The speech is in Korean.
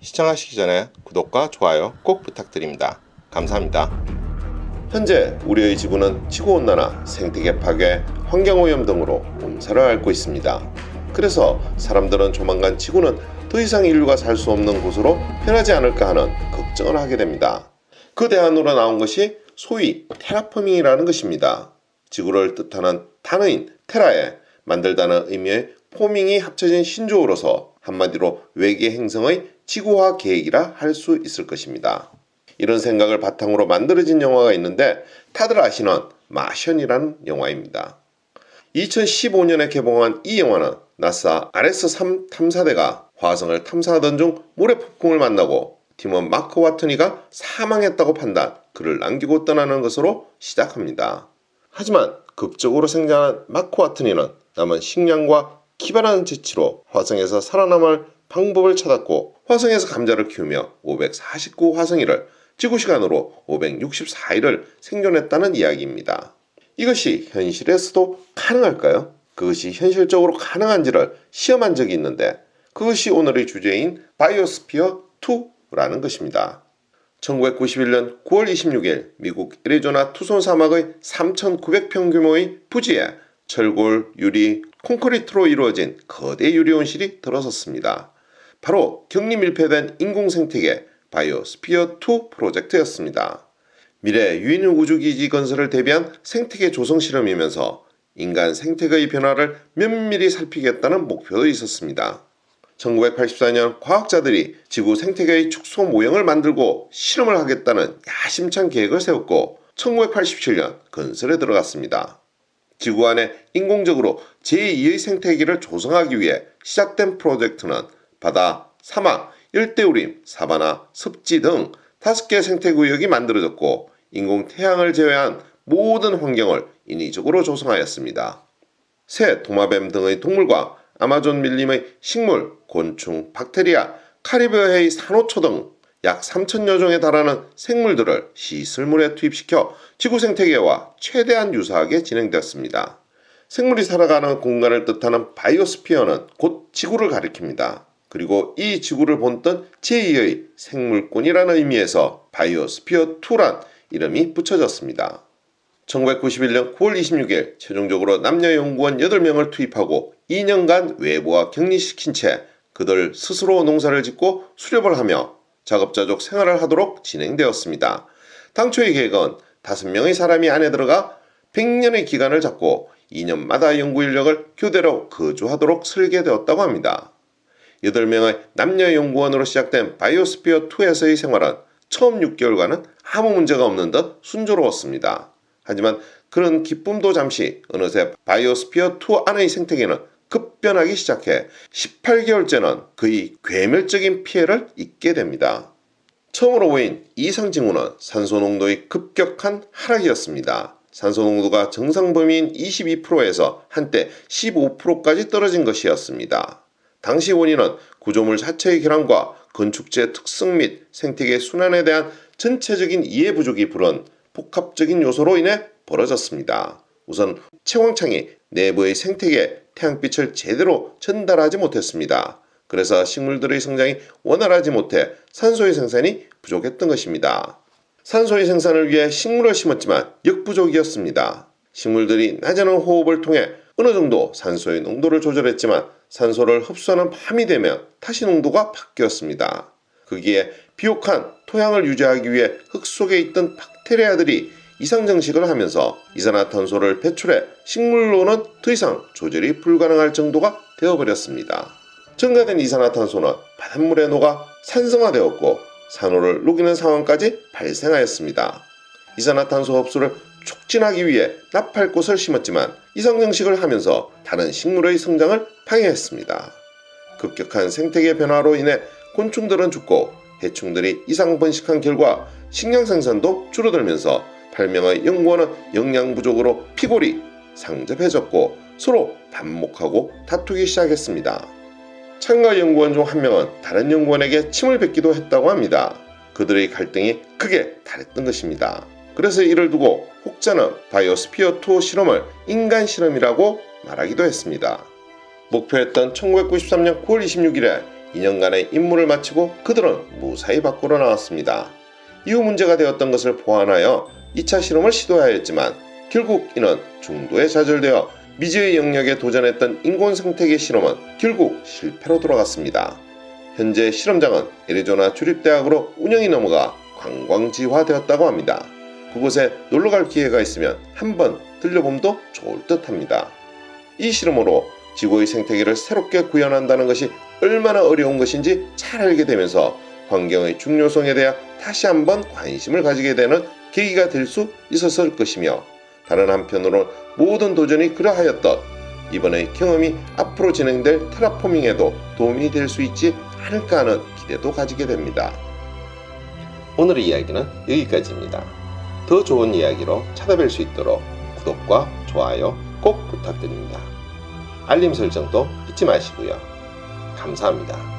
시청하시기 전에 구독과 좋아요 꼭 부탁드립니다. 감사합니다. 현재 우리의 지구는 지구온난화, 생태계 파괴, 환경오염 등으로 몸살을 앓고 있습니다. 그래서 사람들은 조만간 지구는 더 이상 인류가 살 수 없는 곳으로 변하지 않을까 하는 걱정을 하게 됩니다. 그 대안으로 나온 것이 소위 테라포밍이라는 것입니다. 지구를 뜻하는 단어인 테라에 만들다는 의미의 포밍이 합쳐진 신조어로서 한마디로 외계 행성의 지구화 계획이라 할 수 있을 것입니다. 이런 생각을 바탕으로 만들어진 영화가 있는데 다들 아시는 마션이라는 영화입니다. 2015년에 개봉한 이 영화는 나사 RS-3 탐사대가 화성을 탐사하던 중 모래폭풍을 만나고 팀원 마크 와트니가 사망했다고 판단, 글을 남기고 떠나는 것으로 시작합니다. 하지만 극적으로 생존한 마크 와트니는 남은 식량과 기발한 재치로 화성에서 살아남을 방법을 찾았고 화성에서 감자를 키우며 549 화성일을 지구시간으로 564일을 생존했다는 이야기입니다. 이것이 현실에서도 가능할까요? 그것이 현실적으로 가능한지를 시험한 적이 있는데 그것이 오늘의 주제인 바이오스피어 2라는 것입니다. 1991년 9월 26일 미국 애리조나 투손 사막의 3,900평 규모의 부지에 철골, 유리, 콘크리트로 이루어진 거대 유리온실이 들어섰습니다. 바로 격리 밀폐된 인공생태계 바이오스피어2 프로젝트였습니다. 미래 유인 우주기지 건설을 대비한 생태계 조성 실험이면서 인간 생태계의 변화를 면밀히 살피겠다는 목표도 있었습니다. 1984년 과학자들이 지구 생태계의 축소 모형을 만들고 실험을 하겠다는 야심찬 계획을 세웠고 1987년 건설에 들어갔습니다. 지구 안에 인공적으로 제2의 생태계를 조성하기 위해 시작된 프로젝트는 바다, 사막, 열대우림, 사바나, 습지 등 5개의 생태구역이 만들어졌고 인공 태양을 제외한 모든 환경을 인위적으로 조성하였습니다. 새, 도마뱀 등의 동물과 아마존 밀림의 식물, 곤충, 박테리아, 카리브해의 산호초 등 약 3,000여 종에 달하는 생물들을 시설물에 투입시켜 지구 생태계와 최대한 유사하게 진행되었습니다. 생물이 살아가는 공간을 뜻하는 바이오스피어는 곧 지구를 가리킵니다. 그리고 이 지구를 본뜬 제2의 생물권이라는 의미에서 바이오스피어2란 이름이 붙여졌습니다. 1991년 9월 26일 최종적으로 남녀 연구원 8명을 투입하고 2년간 외부와 격리시킨 채 그들 스스로 농사를 짓고 수렵을 하며 자급자족 생활을 하도록 진행되었습니다. 당초의 계획은 5명의 사람이 안에 들어가 100년의 기간을 잡고 2년마다 연구 인력을 교대로 거주하도록 설계되었다고 합니다. 8명의 남녀 연구원으로 시작된 바이오스피어2에서의 생활은 처음 6개월간은 아무 문제가 없는 듯 순조로웠습니다. 하지만 그런 기쁨도 잠시 어느새 바이오스피어2 안의 생태계는 급변하기 시작해 18개월째는 거의 괴멸적인 피해를 입게 됩니다. 처음으로 보인 이상 징후는 산소 농도의 급격한 하락이었습니다. 산소 농도가 정상 범위인 22%에서 한때 15%까지 떨어진 것이었습니다. 당시 원인은 구조물 자체의 결함과 건축재 특성 및 생태계 순환에 대한 전체적인 이해 부족이 부른 복합적인 요소로 인해 벌어졌습니다. 우선 채광창이 내부의 생태계 태양빛을 제대로 전달하지 못했습니다. 그래서 식물들의 성장이 원활하지 못해 산소의 생산이 부족했던 것입니다. 산소의 생산을 위해 식물을 심었지만 역부족이었습니다. 식물들이 낮에는 호흡을 통해 어느 정도 산소의 농도를 조절했지만 산소를 흡수하는 밤이 되면 다시 농도가 바뀌었습니다. 거기에 비옥한 토양을 유지하기 위해 흙 속에 있던 박테리아들이 이상정식을 하면서 이산화탄소를 배출해 식물로는 더 이상 조절이 불가능할 정도가 되어버렸습니다. 증가된 이산화탄소는 바닷물에 녹아 산성화되었고 산호를 녹이는 상황까지 발생하였습니다. 이산화탄소 흡수를 촉진하기 위해 나팔꽃을 심었지만 이상정식을 하면서 다른 식물의 성장을 방해했습니다. 급격한 생태계 변화로 인해 곤충들은 죽고 해충들이 이상 번식한 결과 식량 생산도 줄어들면서 8명의 연구원은 영양 부족으로 피골이 상접해졌고 서로 반목하고 다투기 시작했습니다. 참가 연구원 중 한 명은 다른 연구원에게 침을 뱉기도 했다고 합니다. 그들의 갈등이 크게 달했던 것입니다. 그래서 이를 두고 혹자는 바이오스피어2 실험을 인간 실험이라고 말하기도 했습니다. 목표했던 1993년 9월 26일에 2년간의 임무를 마치고 그들은 무사히 밖으로 나왔습니다. 이후 문제가 되었던 것을 보완하여 2차 실험을 시도하였지만 결국 이는 중도에 좌절되어 미지의 영역에 도전했던 인공 생태계 실험은 결국 실패로 돌아갔습니다. 현재 실험장은 애리조나 주립대학으로 운영이 넘어가 관광지화되었다고 합니다. 그곳에 놀러갈 기회가 있으면 한번 들려봄도 좋을 듯합니다. 이 실험으로 지구의 생태계를 새롭게 구현한다는 것이 얼마나 어려운 것인지 잘 알게 되면서 환경의 중요성에 대해 다시 한번 관심을 가지게 되는 계기가 될 수 있었을 것이며, 다른 한편으로는 모든 도전이 그러하였던 이번의 경험이 앞으로 진행될 테라포밍에도 도움이 될 수 있지 않을까 하는 기대도 가지게 됩니다. 오늘의 이야기는 여기까지입니다. 더 좋은 이야기로 찾아뵐 수 있도록 구독과 좋아요 꼭 부탁드립니다. 알림 설정도 잊지 마시고요. 감사합니다.